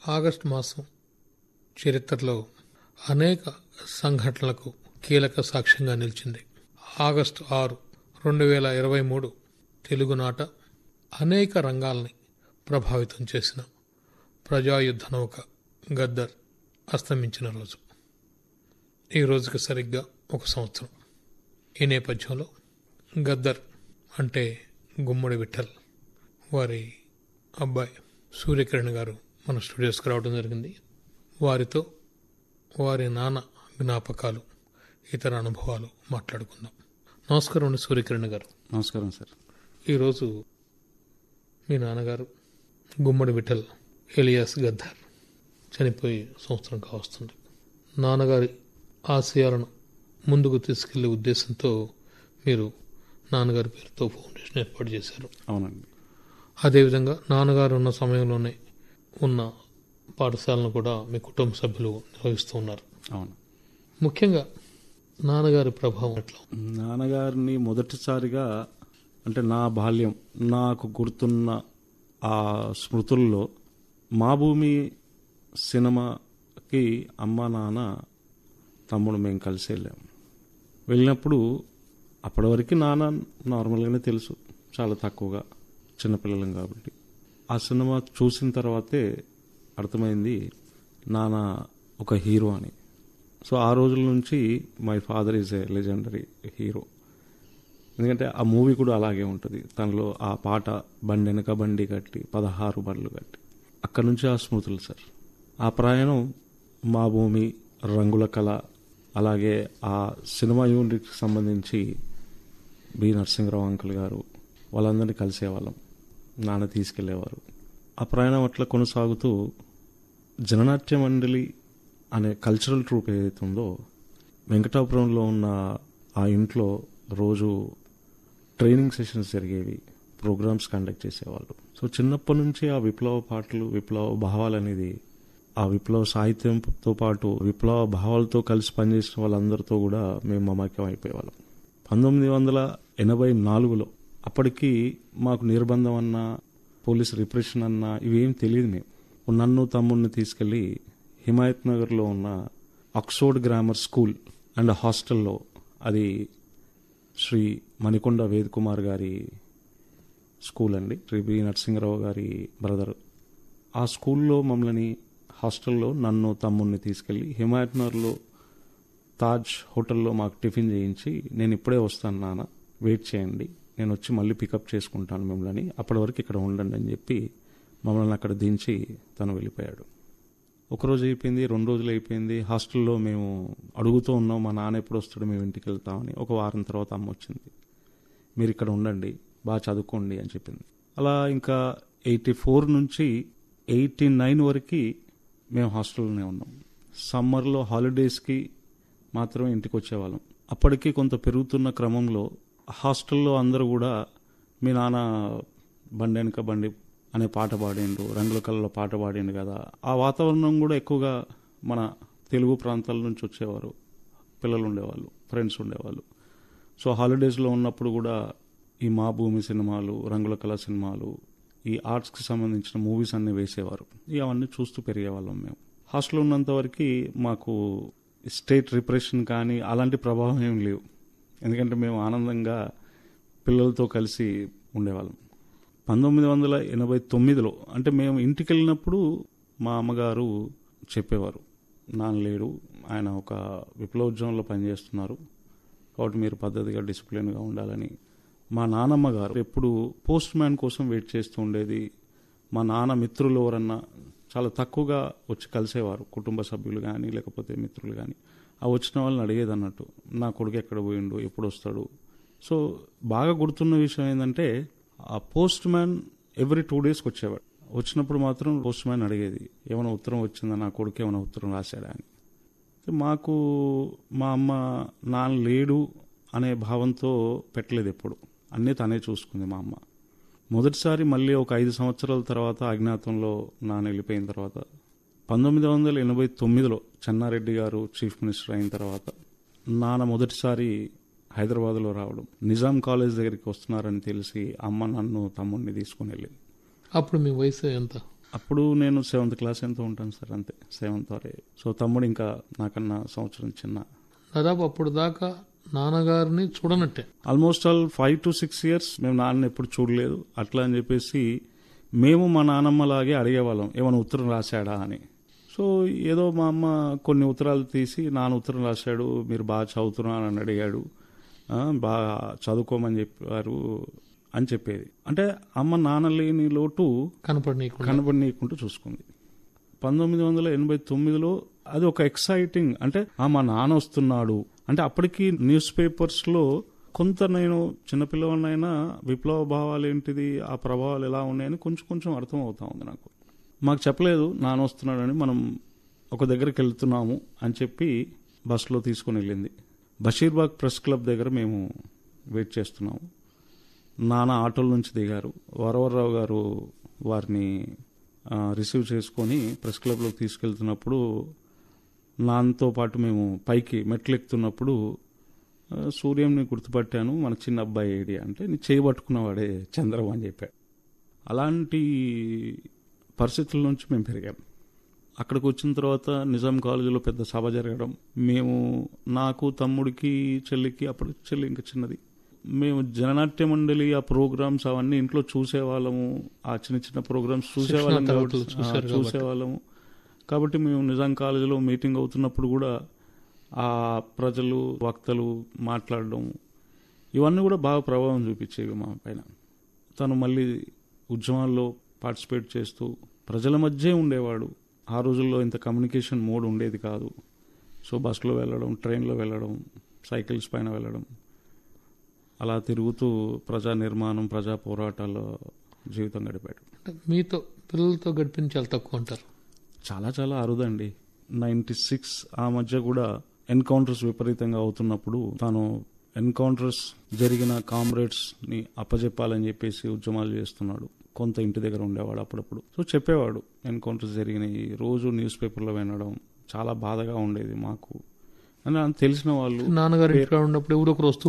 August మాసం చరిత్రలో అనేక సంఘటనలకు కీలక సాక్ష్యంగా నిలిచింది. ఆగస్టు 6, 2023 తెలుగునాట అనేక రంగాల్ని ప్రభావితం చేసిన ప్రజాయుద్ధ నౌక గద్దర్ అస్తమించిన రోజు. ఈ రోజుకి సరిగ్గా 1 సంవత్సరం. ఈ నేపథ్యంలో గద్దర్ అంటే గుమ్మడి విఠల్ వారి అబ్బాయి సూర్యకిరణ్ గారు మన స్టూడియోస్కి రావడం జరిగింది. వారితో వారి నాన్న జ్ఞాపకాలు, ఇతర అనుభవాలు మాట్లాడుకుందాం. నమస్కారం అండి సూర్యకిరణ్ గారు. నమస్కారం సార్. ఈరోజు మీ నాన్నగారు గుమ్మడి విఠల్ ఎలియాస్ గద్దర్ చనిపోయి సంవత్సరం కావస్తుంది. నాన్నగారి ఆశయాలను ముందుకు తీసుకెళ్లే ఉద్దేశంతో మీరు నాన్నగారి పేరుతో ఫౌండేషన్ ఏర్పాటు చేశారు. అవునండి. అదేవిధంగా నాన్నగారు ఉన్న సమయంలోనే ఉన్న పాఠశాలను కూడా మీ కుటుంబ సభ్యులు నిర్వహిస్తూ ఉన్నారు. అవును. ముఖ్యంగా నాన్నగారి ప్రభావం ఎట్లా? నాన్నగారిని మొదటిసారిగా అంటే నా బాల్యం నాకు గుర్తున్న ఆ స్మృతుల్లో మా భూమి సినిమాకి అమ్మ నాన్న తమ్ముడు మేము కలిసి వెళ్ళినప్పుడు అప్పటి వరకు నాన్న నార్మల్గానే తెలుసు, చాలా తక్కువగా, చిన్నపిల్లలం కాబట్టి. ఆ సినిమా చూసిన తర్వాతే అర్థమైంది నాన్న ఒక హీరో అని. సో ఆ రోజుల నుంచి my father is a legendary hero. ఎందుకంటే ఆ మూవీ కూడా అలాగే ఉంటుంది. తనలో ఆ పాట బండి వెనక బండి కట్టి 16 బండ్లు కట్టి, అక్కడి నుంచి ఆ స్మృతులు సార్. ఆ ప్రయాణం మా భూమి, రంగుల కళ, అలాగే ఆ సినిమా యూనిట్కి సంబంధించి బి నరసింహరావు అంకుల్ గారు వాళ్ళందరినీ కలిసేవాళ్ళం, నాన్న తీసుకెళ్లేవారు. ఆ ప్రయాణం అట్లా కొనసాగుతూ జననాట్య మండలి అనే కల్చరల్ ట్రూప్ ఏదైతే ఉందో వెంకటాపురంలో ఉన్న ఆ ఇంట్లో రోజు ట్రైనింగ్ సెషన్స్ జరిగేవి, ప్రోగ్రామ్స్ కండక్ట్ చేసేవాళ్ళు. సో చిన్నప్పటి నుంచి ఆ విప్లవ పాటలు, విప్లవ భావాలు అనేది, ఆ విప్లవ సాహిత్యంతో పాటు విప్లవ భావాలతో కలిసి పనిచేసిన వాళ్ళందరితో కూడా మేము మమేకం అయిపోయేవాళ్ళం. 1984లో అప్పటికి మాకు నిర్బంధం అన్నా, పోలీస్ రిప్రెషన్ అన్నా ఇవేం తెలియదు. మేము నన్ను తమ్ముడిని తీసుకెళ్లి హిమాయత్ నగర్లో ఉన్న ఆక్స్ఫోర్డ్ గ్రామర్ స్కూల్ అండ్ హాస్టల్లో, అది శ్రీ మణికొండ వేద్ కుమార్ గారి స్కూల్ అండి, శ్రీ బి నరసింహరావు గారి బ్రదర్. ఆ స్కూల్లో మమ్మల్ని, హాస్టల్లో నన్ను తమ్ముడిని తీసుకెళ్లి హిమాయత్ నగర్లో తాజ్ హోటల్లో మాకు టిఫిన్ చేయించి, నేను ఇప్పుడే వస్తాను నాన్న, వెయిట్ చేయండి, నేను వచ్చి మళ్ళీ పికప్ చేసుకుంటాను మిమ్మల్ని, అప్పటి వరకు ఇక్కడ ఉండండి అని చెప్పి మమ్మల్ని అక్కడ దించి తను వెళ్ళిపోయాడు. ఒకరోజు అయిపోయింది, 2 రోజులు అయిపోయింది. హాస్టల్లో మేము అడుగుతూ ఉన్నాం మా నాన్న ఎప్పుడు వస్తాడు, మేము ఇంటికి వెళ్తామని. ఒక వారం తర్వాత అమ్మ వచ్చింది, మీరు ఇక్కడ ఉండండి, బాగా చదువుకోండి అని చెప్పింది. అలా ఇంకా 84 నుంచి 89 వరకు మేము హాస్టల్లోనే ఉన్నాం. సమ్మర్లో హాలిడేస్కి మాత్రమే ఇంటికి వచ్చేవాళ్ళం. అప్పటికి కొంత పెరుగుతున్న క్రమంలో హాస్టల్లో అందరూ కూడా మీ నాన్న బండి వెనక బండి అనే పాట పాడిండు, రంగుల కళలో పాట పాడిండు కదా. ఆ వాతావరణం కూడా ఎక్కువగా మన తెలుగు ప్రాంతాల నుంచి వచ్చేవారు, పిల్లలు ఉండేవాళ్ళు, ఫ్రెండ్స్ ఉండేవాళ్ళు. సో హాలిడేస్లో ఉన్నప్పుడు కూడా ఈ మా భూమి సినిమాలు, రంగుల కళ సినిమాలు, ఈ ఆర్ట్స్కి సంబంధించిన మూవీస్ అన్నీ వేసేవారు. అవన్నీ చూస్తూ పెరిగేవాళ్ళం మేము. హాస్టల్లో ఉన్నంత వరకు మాకు స్టేట్ రిప్రెషన్ కానీ అలాంటి ప్రభావం ఏం లేవు. ఎందుకంటే మేము ఆనందంగా పిల్లలతో కలిసి ఉండేవాళ్ళం. 1989లో అంటే మేము ఇంటికి వెళ్ళినప్పుడు మా అమ్మగారు చెప్పేవారు, నాన్న లేడు, ఆయన ఒక విప్లవోద్యమంలో పనిచేస్తున్నారు, కాబట్టి మీరు పద్ధతిగా డిసిప్లిన్గా ఉండాలని. మా నానమ్మ గారు ఎప్పుడు పోస్ట్ మ్యాన్ కోసం వెయిట్ చేస్తూ ఉండేది. మా నాన్న మిత్రులు ఎవరన్నా చాలా తక్కువగా వచ్చి కలిసేవారు, కుటుంబ సభ్యులు కానీ లేకపోతే మిత్రులు కానీ. ఆ వచ్చిన వాళ్ళని అడిగేది అన్నట్టు, నా కొడుకు ఎక్కడ పోయిండు, ఎప్పుడు వస్తాడు. సో బాగా గుర్తున్న విషయం ఏంటంటే, ఆ పోస్ట్ మ్యాన్ ఎవ్రీ 2 డేస్కి వచ్చేవాడు. వచ్చినప్పుడు మాత్రం పోస్ట్ మ్యాన్ అడిగేది, ఏమైనా ఉత్తరం వచ్చిందా, నా కొడుకు ఏమైనా ఉత్తరం రాశాడా అని. మాకు మా అమ్మ నాన్న లేడు అనే భావంతో పెట్టలేదు ఎప్పుడు, అన్నీ తనే చూసుకుంది మా అమ్మ. మొదటిసారి మళ్ళీ ఒక 5 సంవత్సరాల తర్వాత అజ్ఞాతంలో నాన్న వెళ్ళిపోయిన తర్వాత 1989లో చెన్నారెడ్డి గారు చీఫ్ మినిస్టర్ అయిన తర్వాత నాన్న మొదటిసారి హైదరాబాద్లో రావడం, నిజాం కాలేజ్ దగ్గరికి వస్తున్నారని తెలిసి అమ్మ నన్ను తమ్ముడిని తీసుకుని వెళ్ళింది. అప్పుడు మీ వయసు ఎంత? అప్పుడు నేను 7th క్లాస్ ఎంతో ఉంటాను సార్, అంతే 7th వరే. సో తమ్ముడు ఇంకా నాకన్నా సంవత్సరం చిన్న. దాదాపు అప్పుడు దాకా నాన్నగారిని చూడనట్టే. ఆల్మోస్ట్ ఆల్ 5 to 6 years మేము నాన్న ఎప్పుడు చూడలేదు. అట్లా అని చెప్పేసి మేము మా నానమ్మలాగే అడిగేవాళ్ళం ఏమైనా ఉత్తరం రాశాడా అని. సో ఏదో మా అమ్మ కొన్ని ఉత్తరాలు తీసి నాన్న ఉత్తరం రాశాడు, మీరు బాగా చదువుతున్నారు అని అడిగాడు, బాగా చదువుకోమని చెప్పారు అని చెప్పేది. అంటే అమ్మ నాన్న లేని లోటు కనపడనీయకుండా చూసుకుంది. 1989లో అది ఒక ఎక్సైటింగ్, అంటే మా నాన్న వస్తున్నాడు అంటే అప్పటికి న్యూస్ పేపర్స్ లో కొంత నేను చిన్నపిల్లవాడినైనా విప్లవ భావాలు ఏంటిది, ఆ ప్రభావాలు ఎలా ఉన్నాయని కొంచెం కొంచెం అర్థం అవుతా ఉంది నాకు. మాకు చెప్పలేదు నాన్న వస్తున్నాడని. మనం ఒక దగ్గరికి వెళ్తున్నాము అని చెప్పి బస్సులో తీసుకుని వెళ్ళింది. బషీర్బాగ్ ప్రెస్ క్లబ్ దగ్గర మేము వెయిట్ చేస్తున్నాము. నాన్న ఆటోల నుంచి దిగారు. వరవరరావు గారు వారిని రిసీవ్ చేసుకొని ప్రెస్ క్లబ్లోకి తీసుకెళ్తున్నప్పుడు నాన్నతో పాటు మేము పైకి మెట్లు ఎక్కుతున్నప్పుడు సూర్యంని గుర్తుపట్టాను, మన చిన్న అబ్బాయి ఏడి అంటే నీ చేయబట్టుకున్నవాడే చంద్రం అని చెప్పాడు. అలాంటి పరిస్థితుల నుంచి మేము పెరిగాం. అక్కడికి వచ్చిన తర్వాత నిజాం కాలేజీలో పెద్ద సభ జరగడం, మేము నాకు తమ్ముడికి చెల్లికి, అప్పుడు చెల్లి ఇంకా చిన్నది, మేము జననాట్య మండలి ఆ ప్రోగ్రామ్స్ అవన్నీ ఇంట్లో చూసేవాళ్ళము. ఆ చిన్న చిన్న ప్రోగ్రామ్స్ చూసేవాళ్ళము కాబట్టి మేము నిజాం కాలేజీలో మీటింగ్ అవుతున్నప్పుడు కూడా ఆ ప్రజలు వక్తలు మాట్లాడడం ఇవన్నీ కూడా బాగా ప్రభావం చూపించేవి మా పైన. తను మళ్ళీ ఉద్యమాల్లో పార్టిసిపేట్ చేస్తూ ప్రజల మధ్య ఉండేవాడు. ఆ రోజుల్లో ఇంత కమ్యూనికేషన్ మోడ్ ఉండేది కాదు. సో బస్సులో వెళ్ళడం, ట్రైన్లో వెళ్ళడం, సైకిల్స్ పైన వెళ్ళడం, అలా తిరుగుతూ ప్రజా నిర్మాణం, ప్రజా పోరాటాల్లో జీవితం గడిపాడు. మీతో పిల్లలతో గడిపిన చాలా తక్కువ అంటారు? చాలా చాలా అరుదండి. 96 ఆ మధ్య కూడా ఎన్కౌంటర్స్ విపరీతంగా అవుతున్నప్పుడు తాను ఎన్కౌంటర్స్ జరిగిన కామ్రేడ్స్ ని అప్పజెప్పాలని చెప్పేసి ఉద్యమాలు చేస్తున్నాడు. కొంత ఇంటి దగ్గర ఉండేవాడు అప్పుడప్పుడు. సో చెప్పేవాడు ఎన్కౌంటర్స్ జరిగినాయి, రోజు న్యూస్ పేపర్లో వినడం చాలా బాధగా ఉండేది మాకు. అని తెలిసిన వాళ్ళు నాన్నగారు ఇంట్లో ఉన్నప్పుడు ఎవరో ఒకరు వస్తూ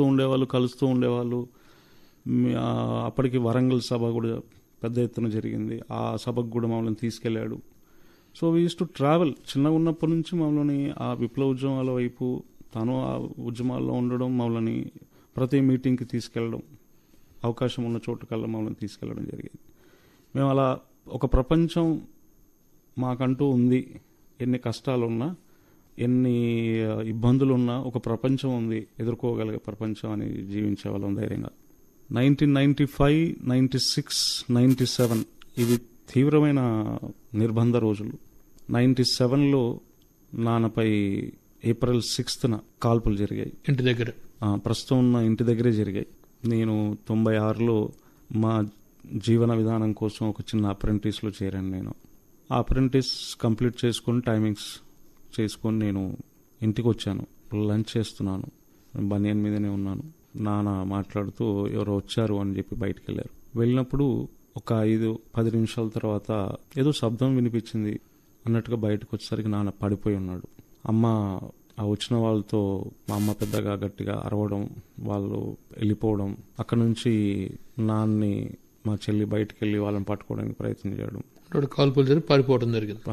ఉండేవాళ్ళు, కలుస్తూ ఉండేవాళ్ళు. అప్పటికి వరంగల్ సభ కూడా పెద్ద ఎత్తున జరిగింది. ఆ సభకు కూడా మమ్మల్ని తీసుకెళ్లాడు. So we use to travel. చిన్నగా ఉన్నప్పటి నుంచి మమ్మల్ని ఆ విప్లవ ఉద్యమాల వైపు, తను ఆ ఉద్యమాల్లో ఉండడం, మమ్మల్ని ప్రతి మీటింగ్కి తీసుకెళ్లడం, అవకాశం ఉన్న చోటుకల్లా మమ్మల్ని తీసుకెళ్లడం జరిగింది. మేము అలా ఒక ప్రపంచం మాకంటూ ఉంది, ఎన్ని కష్టాలున్నా ఎన్ని ఇబ్బందులున్నా ఒక ప్రపంచం ఉంది, ఎదుర్కోగలిగే ప్రపంచం అని జీవించే వాళ్ళం ధైర్యంగా. 1995, 96, 97 ఇవి తీవ్రమైన నిర్బంధ రోజులు. 97లో నాన్నపై April 6th కాల్పులు జరిగాయి. ఇంటి దగ్గర, ప్రస్తుతం ఉన్న ఇంటి దగ్గరే జరిగాయి. నేను 96లో మా జీవన విధానం కోసం ఒక చిన్న అప్రెంటిస్లో చేరాను. నేను ఆ అప్రెంటిస్ కంప్లీట్ చేసుకుని టైమింగ్స్ చేసుకొని నేను ఇంటికి వచ్చాను. లంచ్ చేస్తున్నాను, బనియన్ మీదనే ఉన్నాను. నాన్న మాట్లాడుతూ ఎవరో వచ్చారు అని చెప్పి బయటికి వెళ్ళారు. వెళ్ళినప్పుడు ఒక 5-10 నిమిషాల తర్వాత ఏదో శబ్దం వినిపించింది అన్నట్టుగా బయటకు వచ్చేసరికి నాన్న పడిపోయి ఉన్నాడు. అమ్మ ఆ వచ్చిన వాళ్ళతో, మా అమ్మ పెద్దగా గట్టిగా అరవడం, వాళ్ళు వెళ్ళిపోవడం, అక్కడ నుంచి నాన్ని మా చెల్లి బయటకు వెళ్ళి వాళ్ళని పట్టుకోవడానికి ప్రయత్నం చేయడం, కాల్పులు జరిగి పారిపోవడం జరిగింది.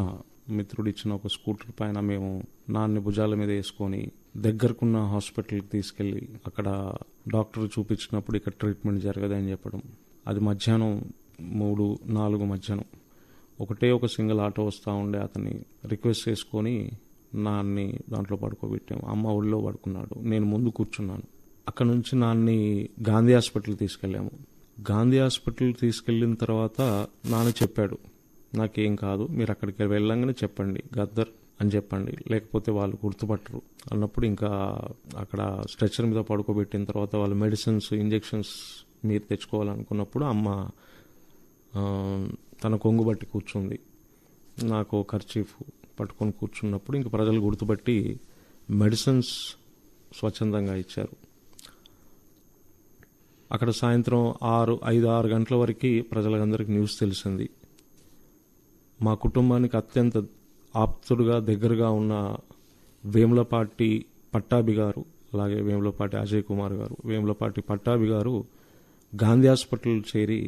మిత్రుడు ఇచ్చిన ఒక స్కూటర్ పైన మేము నాన్ని భుజాల మీద వేసుకొని దగ్గరకున్న హాస్పిటల్కి తీసుకెళ్లి అక్కడ డాక్టర్ చూపించినప్పుడు ఇక్కడ ట్రీట్మెంట్ జరగదని చెప్పడం. అది మధ్యాహ్నం 3-4 మధ్యాహ్నం ఒకటే ఒక సింగిల్ ఆటో వస్తూ ఉండే, అతన్ని రిక్వెస్ట్ చేసుకొని నాన్ని దాంట్లో పడుకోబెట్టాము. అమ్మ ఒళ్ళో పడుకున్నాడు, నేను ముందు కూర్చున్నాను. అక్కడ నుంచి నాన్ని గాంధీ హాస్పిటల్ తీసుకెళ్ళాము. గాంధీ హాస్పిటల్ తీసుకెళ్లిన తర్వాత నాన్న చెప్పాడు, నాకేం కాదు, మీరు అక్కడికి వెళ్ళంగానే చెప్పండి గద్దర్ అని చెప్పండి, లేకపోతే వాళ్ళు గుర్తుపట్టరు అన్నప్పుడు ఇంకా అక్కడ స్ట్రెచర్ మీద పడుకోబెట్టిన తర్వాత వాళ్ళు మెడిసిన్స్, ఇంజెక్షన్స్ మీరు తెచ్చుకోవాలనుకున్నప్పుడు అమ్మ తన కొంగు బట్టి కూర్చుంది. నాకు కర్చీఫ్ పట్టుకొని కూర్చున్నప్పుడు ఇంక ప్రజలు గుర్తుపట్టి మెడిసిన్స్ స్వచ్ఛందంగా ఇచ్చారు. అక్కడ సాయంత్రం 5-6 గంటల వరకు ప్రజలందరికీ న్యూస్ తెలిసింది. మా కుటుంబానికి అత్యంత ఆప్తుడుగా దగ్గరగా ఉన్న వేములపాటి పట్టాభి గారు, అలాగే వేములపాటి అజయ్ కుమార్ గారు, వేములపాటి పట్టాభి గారు గాంధీ హాస్పిటల్ చేరి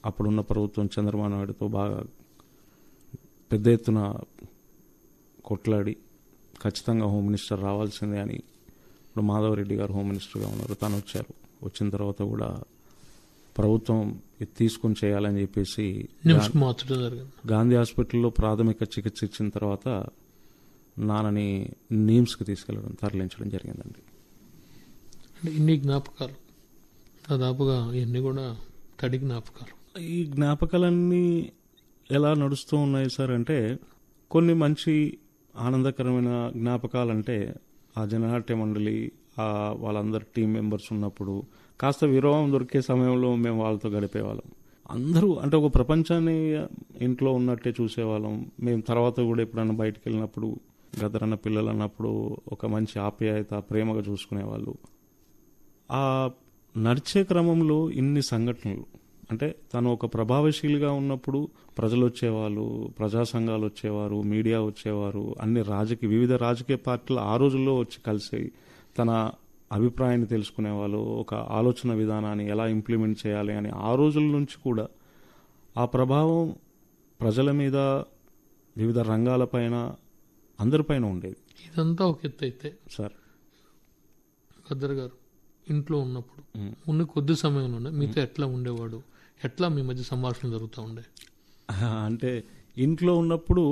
అప్పుడున్న ప్రభుత్వం చంద్రబాబు నాయుడుతో బాగా పెద్ద ఎత్తున కొట్లాడి ఖచ్చితంగా హోమ్ మినిస్టర్ రావాల్సిందే అని, ఇప్పుడు మాధవరెడ్డి గారు హోమ్ మినిస్టర్గా ఉన్నారు, తను వచ్చారు. వచ్చిన తర్వాత కూడా ప్రభుత్వం ఇది తీసుకొని చేయాలని చెప్పేసి గాంధీ హాస్పిటల్లో ప్రాథమిక చికిత్స ఇచ్చిన తర్వాత నాన్నని నీమ్స్కి తీసుకెళ్ళడం, తరలించడం జరిగిందండి. అంటే ఇన్ని జ్ఞాపకాలు దాదాపుగా ఇవన్నీ కూడా తడి జ్ఞాపకాలు. ఈ జ్ఞాపకాలన్నీ ఎలా నడుస్తూ ఉన్నాయి సార్ అంటే, కొన్ని మంచి ఆనందకరమైన జ్ఞాపకాలంటే ఆ జననాట్య మండలి వాళ్ళందరు టీం మెంబర్స్ ఉన్నప్పుడు కాస్త విరామం దొరికే సమయంలో మేము వాళ్ళతో గడిపేవాళ్ళం. అందరూ అంటే ఒక ప్రపంచాన్ని ఇంట్లో ఉన్నట్టే చూసేవాళ్ళం. మేము తర్వాత కూడా ఎప్పుడన్నా బయటకు వెళ్ళినప్పుడు గదరన్న పిల్లలు అన్నప్పుడు ఒక మంచి ఆప్యాయత, ప్రేమగా చూసుకునేవాళ్ళు. ఆ నడిచే క్రమంలో ఇన్ని సంఘటనలు, అంటే తను ఒక ప్రభావశీలిగా ఉన్నప్పుడు ప్రజలు వచ్చేవాళ్ళు, ప్రజా సంఘాలు వచ్చేవారు, మీడియా వచ్చేవారు, అన్ని వివిధ రాజకీయ పార్టీలు ఆ రోజుల్లో వచ్చి కలిసి తన అభిప్రాయాన్ని తెలుసుకునేవాళ్ళు, ఒక ఆలోచన విధానాన్ని ఎలా ఇంప్లిమెంట్ చేయాలి అని ఆ రోజుల నుంచి కూడా ఆ ప్రభావం ప్రజల మీద, వివిధ రంగాలపైన, అందరిపైన ఉండేది. ఇదంతా ఒక ఎత్తు అయితే సార్, ఖద్దర్ గారు ఇంట్లో ఉన్నప్పుడు ఉన్న కొద్ది సమయంలోనే మీతో ఎట్లా ఉండేవాడు, ఎట్లా మీ మధ్య సంభాషణ జరుగుతూ ఉండే? అంటే ఇంట్లో ఉన్నప్పుడు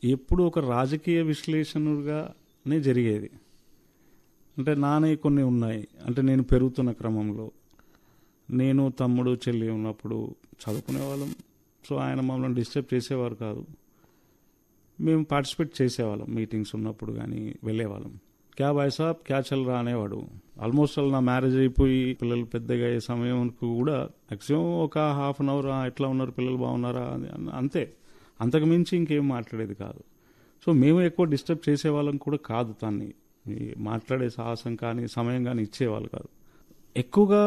ఎప్పుడు ఒక రాజకీయ విశ్లేషణగానే జరిగేది. అంటే నానే కొన్ని ఉన్నాయి. అంటే నేను పెరుగుతున్న క్రమంలో, నేను తమ్ముడు చెల్లి ఉన్నప్పుడు చదువుకునే వాళ్ళం. సో ఆయన మమ్మల్ని డిస్టర్బ్ చేసేవారు కాదు. మేము పార్టిసిపేట్ చేసేవాళ్ళం, మీటింగ్స్ ఉన్నప్పుడు కానీ వెళ్ళేవాళ్ళం. క్యా భాయ్ సాబ్ క్యా చల్ రా అనేవాడు. ఆల్మోస్ట్ అలా నా మ్యారేజ్ అయిపోయి పిల్లలు పెద్దగా అయ్యే సమయంకు కూడా మ్యాక్సిమం ఒక హాఫ్ అన్ అవర్ ఎట్లా ఉన్నారు పిల్లలు, బాగున్నారా అంతే, అంతకు మించి ఇంకేం మాట్లాడేది కాదు. సో మేము ఎక్కువ డిస్టర్బ్ చేసేవాళ్ళం కూడా కాదు. తన్ని మాట్లాడే సాహసం కానీ సమయం కానీ ఇచ్చేవాళ్ళు కాదు. ఎక్కువగా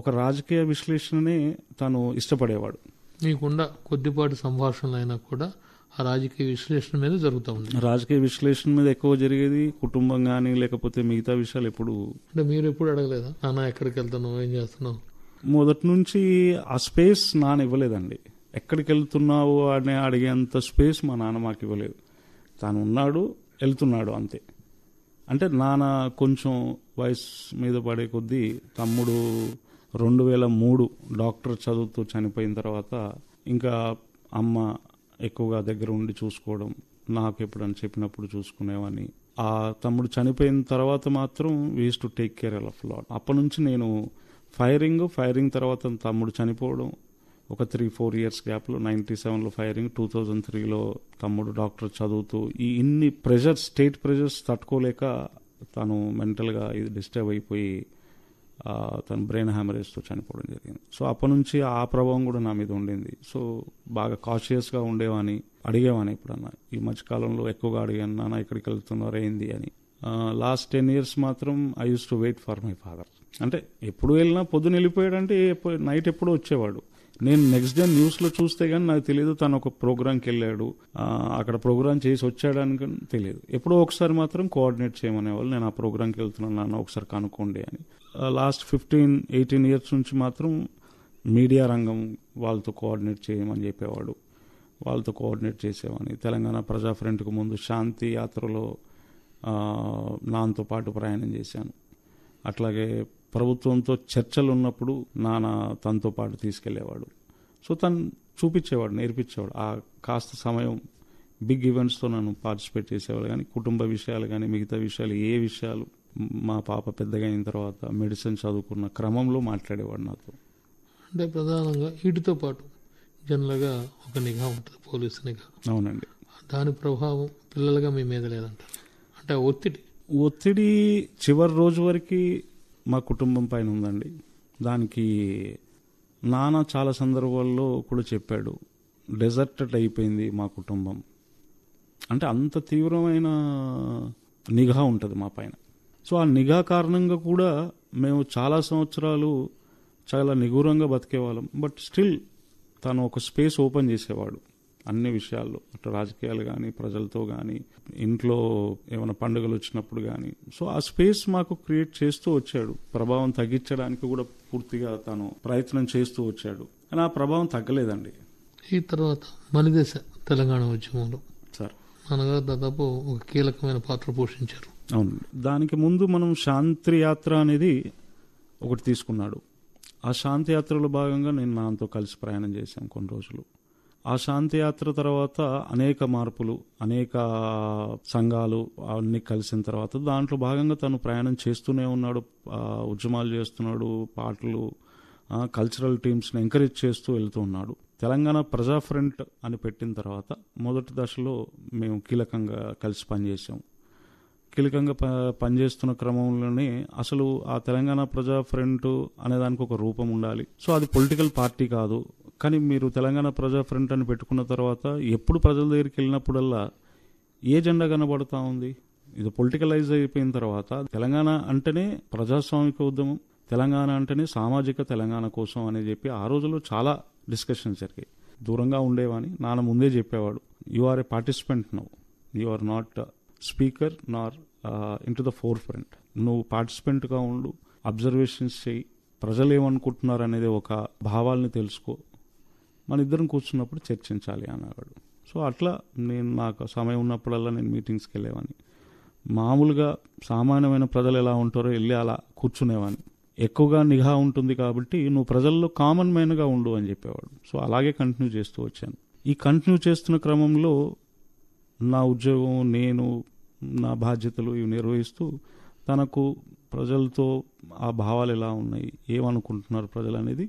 ఒక రాజకీయ విశ్లేషణనే తను ఇష్టపడేవాడు. మీకుండా కొద్దిపాటి సంభాషణలు అయినా కూడా ఆ రాజకీయ విశ్లేషణ మీద జరుగుతూ ఉంది. రాజకీయ విశ్లేషణ మీద ఎక్కువ జరిగేది. కుటుంబం కానీ లేకపోతే మిగతా విషయాలు ఎప్పుడు. అంటే మీరు ఎప్పుడు అడగలేదా, నాన్న ఎక్కడికి వెళ్తున్నావు, ఏం చేస్తున్నావు? మొదటి నుంచి ఆ స్పేస్ నాన్న ఇవ్వలేదండి. ఎక్కడికి వెళ్తున్నావు అని అడిగేంత స్పేస్ మా నాన్న మాకు ఇవ్వలేదు. తాను ఉన్నాడు, వెళ్తున్నాడు అంతే. అంటే నాన్న కొంచెం వయసు మీద పడే కొద్దీ, తమ్ముడు 2003 డాక్టర్ చదువుతూ చనిపోయిన తర్వాత ఇంకా అమ్మ ఎక్కువగా దగ్గర ఉండి చూసుకోవడం, నాకు ఎప్పుడని చెప్పినప్పుడు చూసుకునేవాడిని. ఆ తమ్ముడు చనిపోయిన తర్వాత మాత్రం we used to take care of lot. అప్పటి నుంచి నేను ఫైరింగ్ తర్వాత తమ్ముడు చనిపోవడం, ఒక 3-4 ఇయర్స్ గ్యాప్లో 97లో ఫైరింగ్, 2003లో తమ్ముడు డాక్టర్ చదువుతూ, ఈ ఇన్ని ప్రెషర్స్, స్టేట్ ప్రెషర్స్ తట్టుకోలేక తను మెంటల్గా ఇది డిస్టర్బ్ అయిపోయి తను బ్రెయిన్ హ్యామరేజ్తో చనిపోవడం జరిగింది. సో అప్పటి నుంచి ఆ ప్రభావం కూడా నా మీద ఉండింది. సో బాగా కాషియస్గా ఉండేవాని, అడిగేవాని. ఎప్పుడన్నా ఈ మధ్యకాలంలో ఎక్కువగా అడిగాను, నాన్న ఎక్కడికి వెళ్తున్నారు ఏంది అని. లాస్ట్ 10 years మాత్రం I use to wait for my father. అంటే ఎప్పుడు వెళ్ళినా పొద్దున వెళ్ళిపోయాడంటే నైట్ ఎప్పుడో వచ్చేవాడు. నేను నెక్స్ట్ డే న్యూస్లో చూస్తే కానీ నాకు తెలియదు తను ఒక ప్రోగ్రామ్కి వెళ్ళాడు, అక్కడ ప్రోగ్రామ్ చేసి వచ్చాడని తెలియదు. ఎప్పుడో ఒకసారి మాత్రం కోఆర్డినేట్ చేయమనేవాళ్ళు, నేను ఆ ప్రోగ్రామ్కి వెళ్తున్నాను నాన్న ఒకసారి కనుక్కోండి అని. లాస్ట్ 15-18 years నుంచి మాత్రం మీడియా రంగం వాళ్ళతో కోఆర్డినేట్ చేయమని చెప్పేవాడు, వాళ్ళతో కోఆర్డినేట్ చేసేవాడిని. తెలంగాణ ప్రజా ఫ్రంట్కు ముందు శాంతి యాత్రలో నాన్నతో పాటు ప్రయాణం చేశాను. అట్లాగే ప్రభుత్వంతో చర్చలు ఉన్నప్పుడు నాన్న తనతో పాటు తీసుకెళ్లేవాడు. సో తను చూపించేవాడు, నేర్పించేవాడు. ఆ కాస్త సమయం బిగ్ ఈవెంట్స్తో నన్ను పార్టిసిపేట్ చేసేవాడు. కానీ కుటుంబ విషయాలు కానీ మిగతా విషయాలు, ఏ విషయాలు, మా పాప పెద్దగా అయిన తర్వాత మెడిసిన్ చదువుకున్న క్రమంలో మాట్లాడేవాడు నాతో. అంటే ప్రధానంగా వీటితో పాటు జనరల్గా ఒక నిఘా ఉంటుంది, పోలీసు నిఘా. అవునండి. దాని ప్రభావం పిల్లలుగా మీ మీద లేదంటారు. అంటే ఒత్తిడి చివరి రోజు వరకు మా కుటుంబం పైన ఉందండి. దానికి నాన్న చాలా సందర్భాల్లో కూడా చెప్పాడు, డెజర్టెడ్ అయిపోయింది మా కుటుంబం. అంటే అంత తీవ్రమైన నిఘా ఉంటుంది మా పైన. సో ఆ నిఘా కారణంగా కూడా మేము చాలా సంవత్సరాలు చాలా నిగూరంగా బతికేవాళ్ళం. బట్ స్టిల్ తను ఒక స్పేస్ ఓపెన్ చేసేవాడు. అన్ని విషయాల్లో, అటు రాజకీయాలు కానీ, ప్రజలతో కానీ, ఇంట్లో ఏమైనా పండుగలు వచ్చినప్పుడు కానీ. సో ఆ స్పేస్ మాకు క్రియేట్ చేస్తూ వచ్చాడు. ప్రభావం తగ్గించడానికి కూడా పూర్తిగా తను ప్రయత్నం చేస్తూ వచ్చాడు. కానీ ఆ ప్రభావం తగ్గలేదండి. ఈ తర్వాత మలిదశ తెలంగాణ ఉద్యమంలో సార్ నాన్నగారు దాదాపు ఒక కీలకమైన పాత్ర పోషించారు. అవును. దానికి ముందు మనం శాంతి యాత్ర అనేది ఒకటి తీసుకున్నాడు. ఆ శాంతి యాత్రలో భాగంగా నేను నాన్నతో కలిసి ప్రయాణం చేశాను కొన్ని రోజులు. ఆ శాంతి యాత్ర తర్వాత అనేక మార్పులు, అనేక సంఘాలు అన్నీ కలిసిన తర్వాత దాంట్లో భాగంగా తను ప్రయాణం చేస్తూనే ఉన్నాడు. ఉద్యమాలు చేస్తున్నాడు, పాటలు, కల్చరల్ టీమ్స్ని ఎంకరేజ్ చేస్తూ వెళ్తూ ఉన్నాడు. తెలంగాణ ప్రజా ఫ్రంట్ అని పెట్టిన తర్వాత మొదటి దశలో మేము కీలకంగా కలిసి పనిచేసాం. కీలకంగా పనిచేస్తున్న క్రమంలోనే అసలు ఆ తెలంగాణ ప్రజా ఫ్రంట్ అనేదానికి ఒక రూపం ఉండాలి. సో అది పొలిటికల్ పార్టీ కాదు. కానీ మీరు తెలంగాణ ప్రజా ఫ్రంట్ అని పెట్టుకున్న తర్వాత ఎప్పుడు ప్రజల దగ్గరికి వెళ్ళినప్పుడల్లా ఏ జెండా కనబడతా ఉంది? ఇది పొలిటికలైజ్ అయిపోయిన తర్వాత తెలంగాణ అంటేనే ప్రజాస్వామిక ఉద్యమం, తెలంగాణ అంటేనే సామాజిక తెలంగాణ కోసం అని చెప్పి ఆ రోజుల్లో చాలా డిస్కషన్స్ జరిగాయి. దూరంగా ఉండేవాని నాన్న ముందే చెప్పేవాడు, you are a participant now, you are not speaker nor into the forefront. నువ్వు పార్టిసిపెంట్గా ఉండు, అబ్జర్వేషన్స్ చేయి, ప్రజలు ఏమనుకుంటున్నారు అనేది ఒక భావాల్ని తెలుసుకో, మన ఇద్దరం కూర్చున్నప్పుడు చర్చించాలి అనేవాడు. సో అట్లా నేను నాకు సమయం ఉన్నప్పుడల్లా నేను మీటింగ్స్కి వెళ్ళేవాడిని. మామూలుగా సామాన్యమైన ప్రజలు ఎలా ఉంటారో వెళ్ళి అలా కూర్చునేవాడిని. ఎక్కువగా నిఘా ఉంటుంది కాబట్టి నువ్వు ప్రజల్లో కామన్ మ్యాన్గా ఉండు అని చెప్పేవాడు. సో అలాగే కంటిన్యూ చేస్తూ వచ్చాను. ఈ కంటిన్యూ చేస్తున్న క్రమంలో నా ఉద్యోగం, నేను నా బాధ్యతలు ఇవి నిర్వహిస్తూ తనకు ప్రజలతో ఆ భావాలు ఎలా ఉన్నాయి, ఏమనుకుంటున్నారు ప్రజలు అనేది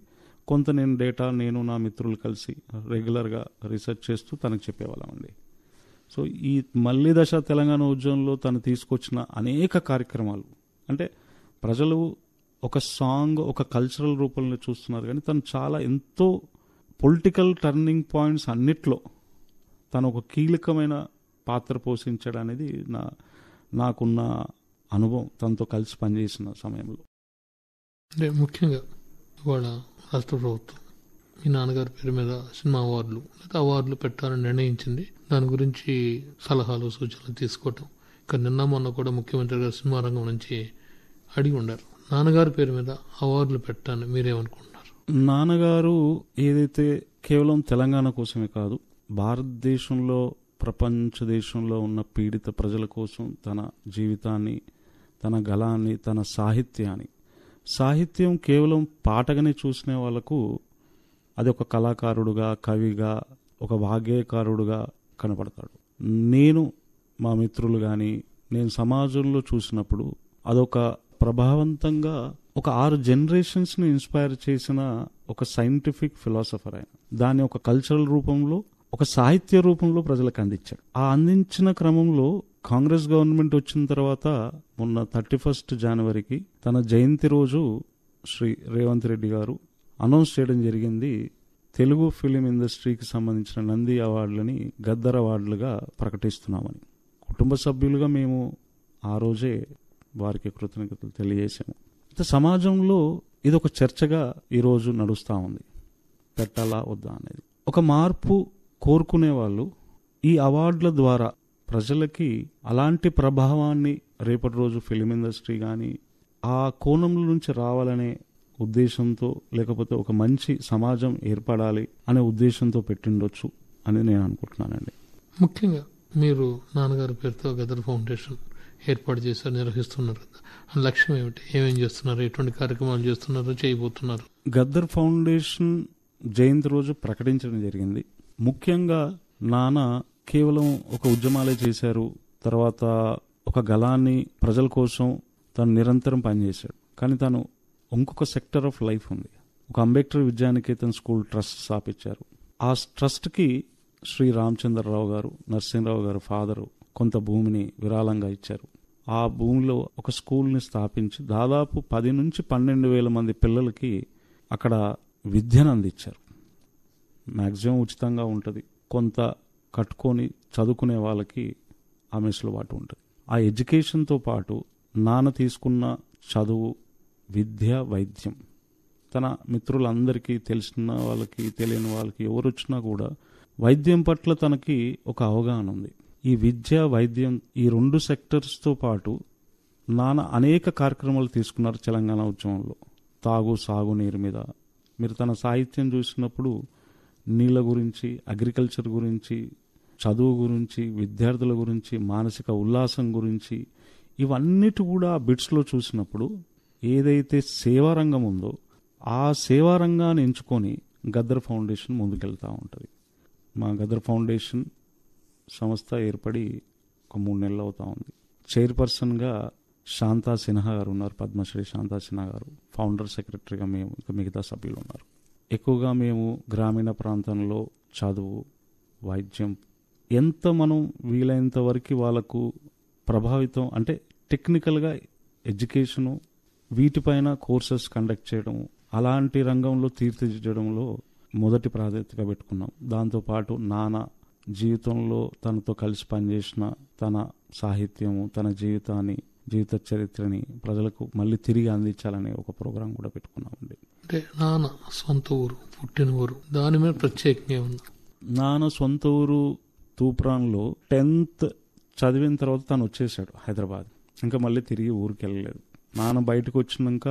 కొంత నేను డేటా, నేను నా మిత్రులు కలిసి రెగ్యులర్గా రీసెర్చ్ చేస్తూ తనకు చెప్పేవాళ్ళమండి. సో ఈ మళ్ళీ దశ తెలంగాణ ఉద్యమంలో తను తీసుకొచ్చిన అనేక కార్యక్రమాలు, అంటే ప్రజలు ఒక సాంగ్, ఒక కల్చరల్ రూపంలో చూస్తున్నారు, కానీ తను చాలా ఎంతో పొలిటికల్ టర్నింగ్ పాయింట్స్ అన్నిట్లో తను ఒక కీలకమైన పాత్ర పోషించడనేది నాకున్న అనుభవం తనతో కలిసి పనిచేసిన సమయంలో. అంటే ముఖ్యంగా ఇవాళ రాష్ట్ర ప్రభుత్వం మీ నాన్నగారి పేరు మీద సినిమా అవార్డులు లేదా అవార్డులు పెట్టాలని నిర్ణయించింది. దాని గురించి సలహాలు, సూచనలు తీసుకోవటం. ఇక నిన్న మొన్న కూడా ముఖ్యమంత్రి గారు సినిమా రంగం నుంచి అడిగి ఉండారు. నాన్నగారి పేరు మీద అవార్డులు పెట్టాలని మీరేమనుకుంటున్నారు? నాన్నగారు ఏదైతే కేవలం తెలంగాణ కోసమే కాదు, భారతదేశంలో, ప్రపంచ దేశంలో ఉన్న పీడిత ప్రజల కోసం తన జీవితాన్ని, తన గళాన్ని, తన సాహిత్యాన్ని, సాహిత్యం కేవలం పాటగానే చూసిన వాళ్ళకు అది ఒక కళాకారుడుగా, కవిగా, ఒక వాగ్గేయకారుడుగా కనపడతాడు. నేను, మా మిత్రులు కానీ, నేను సమాజంలో చూసినప్పుడు అదొక ప్రభావవంతంగా ఒక 6 జనరేషన్స్ని ఇన్స్పైర్ చేసిన ఒక సైంటిఫిక్ ఫిలాసఫర్ ఆయన. దాన్ని ఒక కల్చరల్ రూపంలో, ఒక సాహిత్య రూపంలో ప్రజలకు అందించాడు. ఆ అందించిన క్రమంలో కాంగ్రెస్ గవర్నమెంట్ వచ్చిన తర్వాత మొన్న 31 జనవరికి తన జయంతి రోజు శ్రీ రేవంత్ రెడ్డి గారు అనౌన్స్ చేయడం జరిగింది, తెలుగు ఫిలిం ఇండస్ట్రీకి సంబంధించిన నంది అవార్డులని గద్దర్ అవార్డులుగా ప్రకటిస్తున్నామని. కుటుంబ సభ్యులుగా మేము ఆ రోజే వారికి కృతజ్ఞతలు తెలియజేశాము. సమాజంలో ఇది ఒక చర్చగా ఈరోజు నడుస్తూ ఉంది, పెట్టాలా వద్దా అనేది. ఒక మార్పు కోరుకునే వాళ్ళు ఈ అవార్డుల ద్వారా ప్రజలకి అలాంటి ప్రభావాన్ని రేపటి రోజు ఫిలిం ఇండస్ట్రీ కానీ ఆ కోణంలో నుంచి రావాలనే ఉద్దేశంతో, లేకపోతే ఒక మంచి సమాజం ఏర్పడాలి అనే ఉద్దేశంతో పెట్టిండొచ్చు అని నేను అనుకుంటున్నానండి. ముఖ్యంగా మీరు నాన్నగారి పేరుతో గదర్ ఫౌండేషన్ ఏర్పాటు చేశారు, నిర్వహిస్తున్నారు కదా, ఆ లక్ష్యం ఏమిటి? ఏమేం చేస్తున్నారు? ఎటువంటి కార్యక్రమాలు చేస్తున్నారు, చేయబోతున్నారు? గద్దర్ ఫౌండేషన్ జయంతి రోజు ప్రకటించడం జరిగింది. ముఖ్యంగా నాన్న కేవలం ఒక ఉద్యమాలే చేశారు, తర్వాత ఒక గళాన్ని ప్రజల కోసం తను నిరంతరం పనిచేశాడు. కానీ తను ఇంకొక సెక్టర్ ఆఫ్ లైఫ్ ఉంది. ఒక అంబేద్కర్ విద్యానికేతన్ స్కూల్ ట్రస్ట్ స్థాపించారు. ఆ ట్రస్ట్కి శ్రీ రామచంద్రరావు గారు, నరసింహరావు గారు ఫాదరు కొంత భూమిని విరాళంగా ఇచ్చారు. ఆ భూమిలో ఒక స్కూల్ని స్థాపించి దాదాపు 10 నుంచి 12,000 మంది పిల్లలకి అక్కడ విద్యను అందించారు. మ్యాక్సిమం ఉచితంగా ఉంటుంది, కొంత కట్టుకొని చదువుకునే వాళ్ళకి ఆ మెసులుబాటు ఉంటుంది. ఆ ఎడ్యుకేషన్తో పాటు నాన్న తీసుకున్న చదువు, విద్య, వైద్యం తన మిత్రులందరికీ, తెలిసిన వాళ్ళకి, తెలియని వాళ్ళకి ఎవరు వచ్చినా కూడా వైద్యం పట్ల తనకి ఒక అవగాహన ఉంది. ఈ విద్య, వైద్యం ఈ 2 సెక్టర్స్తో పాటు నాన్న అనేక కార్యక్రమాలు తీసుకున్నారు తెలంగాణ ఉద్యమంలో. సాగునీరు మీద మీరు తన సాహిత్యం చూసినప్పుడు నీళ్ళ గురించి, అగ్రికల్చర్ గురించి, చదువు గురించి, విద్యార్థుల గురించి, మానసిక ఉల్లాసం గురించి ఇవన్నిటి కూడా బిట్స్లో చూసినప్పుడు ఏదైతే సేవారంగం ఉందో ఆ సేవారంగాన్ని ఎంచుకొని గద్దర్ ఫౌండేషన్ ముందుకెళ్తూ ఉంటుంది. మా గద్దర్ ఫౌండేషన్ సంస్థ ఏర్పడి ఒక 3 నెలలు అవుతా ఉంది. చైర్పర్సన్గా శాంతా సిన్హా గారు ఉన్నారు, పద్మశ్రీ శాంతా సిన్హా గారు. ఫౌండర్ సెక్రటరీగా మేము, ఇంకా మిగతా సభ్యులు ఉన్నారు. ఎక్కువగా మేము గ్రామీణ ప్రాంతంలో చదువు, వైద్యం ఎంత మనం వీలైనంత వరకు వాళ్ళకు ప్రభావితం అంటే టెక్నికల్గా ఎడ్యుకేషను వీటిపైన కోర్సెస్ కండక్ట్ చేయడం, అలాంటి రంగంలో తీర్చిదిద్దడంలో మొదటి ప్రాధాన్యతగా పెట్టుకున్నాం. దాంతోపాటు నాన్న జీవితంలో తనతో కలిసి పనిచేసిన తన సాహిత్యము, తన జీవిత చరిత్రని ప్రజలకు మళ్ళీ తిరిగి అందించాలనే ఒక ప్రోగ్రాం కూడా పెట్టుకున్నామండి. అంటే నాన్న సొంత ఊరు, పుట్టిన ఊరు, దాని మీద ప్రత్యేకంగా ఉంది. నాన్న సొంత ఊరు తూప్రాన్లో 10th చదివిన తర్వాత తను వచ్చేసాడు హైదరాబాద్. ఇంకా మళ్ళీ తిరిగి ఊరికి వెళ్ళలేదు. నాన్న బయటకు వచ్చినాక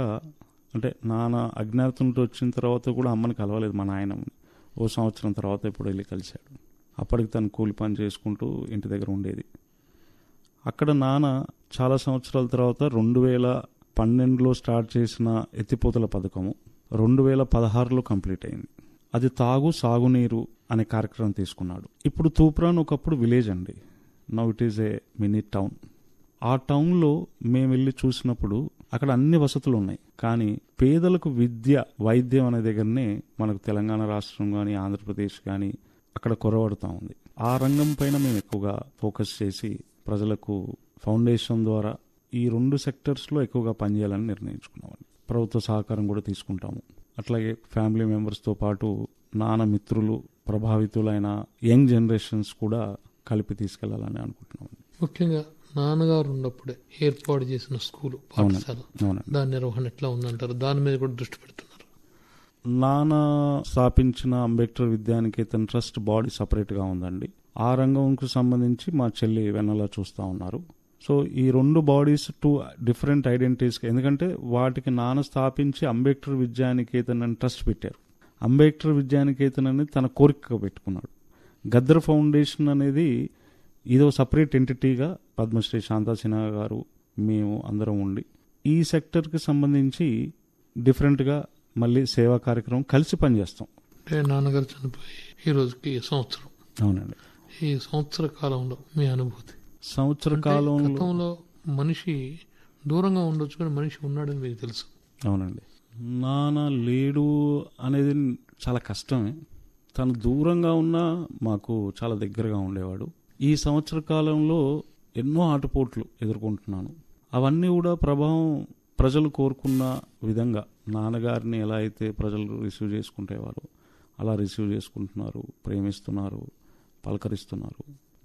అంటే నాన్న అజ్ఞాతంతో వచ్చిన తర్వాత కూడా అమ్మని కలవలేదు మా నాయనమ్మని. ఓ సంవత్సరం తర్వాత ఇప్పుడు వెళ్ళి కలిశాడు. అప్పటికి తను కూలి పని చేసుకుంటూ ఇంటి దగ్గర ఉండేది. అక్కడ నాన్న చాలా సంవత్సరాల తర్వాత 2012లో స్టార్ట్ చేసిన ఎత్తిపోతల పథకము 2016లో కంప్లీట్ అయింది. అది సాగునీరు అనే కార్యక్రమం తీసుకున్నాడు. ఇప్పుడు తూప్రాన్ ఒకప్పుడు విలేజ్ అండి. Now it is a mini town. ఆ టౌన్లో మేము వెళ్ళి చూసినప్పుడు అక్కడ అన్ని వసతులు ఉన్నాయి, కానీ పేదలకు విద్య, వైద్యం అనే దగ్గరనే మనకు తెలంగాణ రాష్ట్రం కానీ ఆంధ్రప్రదేశ్ కానీ అక్కడ కొరవడుతూ ఉంది. ఆ రంగం పైన మేము ఎక్కువగా ఫోకస్ చేసి ప్రజలకు ఫౌండేషన్ ద్వారా ఈ 2 సెక్టర్స్లో ఎక్కువగా పనిచేయాలని నిర్ణయించుకున్నామండి. ప్రభుత్వ సహకారం కూడా తీసుకుంటాము. అట్లాగే ఫ్యామిలీ మెంబర్స్తో పాటు నాన్న మిత్రులు, ప్రభావితులైన యంగ్ జనరేషన్స్ కూడా కలిపి తీసుకెళ్లాలని అనుకుంటున్నామండి. ముఖ్యంగా నాన్నగారు ఉన్నప్పుడే ఏర్పాటు చేసిన స్కూలు, పాఠశాల, దాని నిర్వహణ ఎట్లా ఉందంటారు? దాని మీద కూడా దృష్టి పెడుతున్నారు. నాన్న స్థాపించిన అంబేద్కర్ విద్యానికేతన్ ట్రస్ట్ బాడీ సపరేట్గా ఉందండి. ఆ రంగంకు సంబంధించి మా చెల్లి వెన్నెల చూస్తూ ఉన్నారు. సో ఈ 2 బాడీస్ 2 డిఫరెంట్ ఐడెంటిటీస్. ఎందుకంటే వాటికి నాన్న స్థాపించి అంబేద్కర్ విద్యానికేతన్ అని ట్రస్ట్ పెట్టారు. అంబేద్కర్ విద్యానికేతన్ అనేది తన కోరికగా పెట్టుకున్నాడు. గద్దర్ ఫౌండేషన్ అనేది ఇదో సపరేట్ ఎంటిటీగా పద్మశ్రీ శాంతా సిన్హా గారు, మేము అందరం ఉండి ఈ సెక్టర్కి సంబంధించి డిఫరెంట్గా మళ్ళీ సేవా కార్యక్రమం కలిసి పనిచేస్తాం. అంటే నాన్నగారు చనిపోయి ఈ రోజుకి సంవత్సరం. అవునండి. ఈ సంవత్సర కాలంలో మీ అనుభూతి? సంవత్సర కాలంలో మనిషి దూరంగా ఉండొచ్చు, కానీ మనిషి ఉన్నాడని మీకు తెలుసు. అవునండి. నాన్న లేడు అనేది చాలా కష్టమే. తను దూరంగా ఉన్నా మాకు చాలా దగ్గరగా ఉండేవాడు. ఈ సంవత్సర కాలంలో ఎన్నో ఆటుపోట్లు ఎదుర్కొంటున్నాను. అవన్నీ కూడా ప్రభావం ప్రజలు కోరుకున్న విధంగా నాన్నగారిని ఎలా అయితే ప్రజలు రిసీవ్ చేసుకుంటేవారు అలా రిసీవ్ చేసుకుంటున్నారు, ప్రేమిస్తున్నారు, పలకరిస్తున్నారు.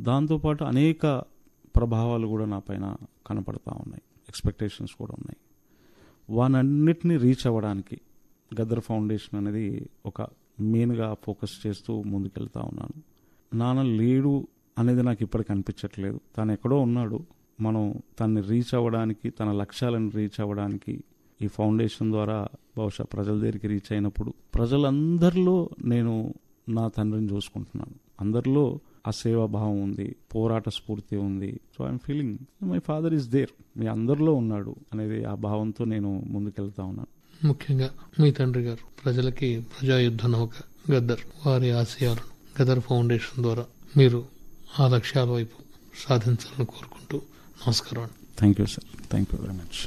దాంతోపాటు అనేక ప్రభావాలు కూడా నా పైన కనపడతా ఉన్నాయి, ఎక్స్పెక్టేషన్స్ కూడా ఉన్నాయి. వానన్నిటిని రీచ్ అవ్వడానికి గద్దర్ ఫౌండేషన్ అనేది ఒక మెయిన్గా ఫోకస్ చేస్తూ ముందుకెళ్తా ఉన్నాను. నాన్న లేడు అనేది నాకు ఇప్పటికి అనిపించట్లేదు. తను ఎక్కడో ఉన్నాడు. మనం తనని రీచ్ అవ్వడానికి, తన లక్ష్యాలను రీచ్ అవ్వడానికి ఈ ఫౌండేషన్ ద్వారా బహుశా ప్రజల దగ్గరికి రీచ్ అయినప్పుడు ప్రజలందరిలో నేను నా తండ్రిని చూసుకుంటున్నాను. అందరిలో ఆ సేవాభావం ఉంది, పోరాట స్ఫూర్తి ఉంది. So I'm feeling my father is there, మీ అందరిలో ఉన్నాడు అనేది ఆ భావంతో నేను ముందుకెళ్తా ఉన్నాను. ముఖ్యంగా మీ తండ్రి గారు ప్రజలకి ప్రజాయుద్ధ నౌక గద్దర్, వారి ఆశయాలను గద్దర్ ఫౌండేషన్ ద్వారా మీరు ఆ లక్ష్యాల వైపు సాధించాలని కోరుకుంటూ నమస్కారం. Thank you sir. Thank you very much.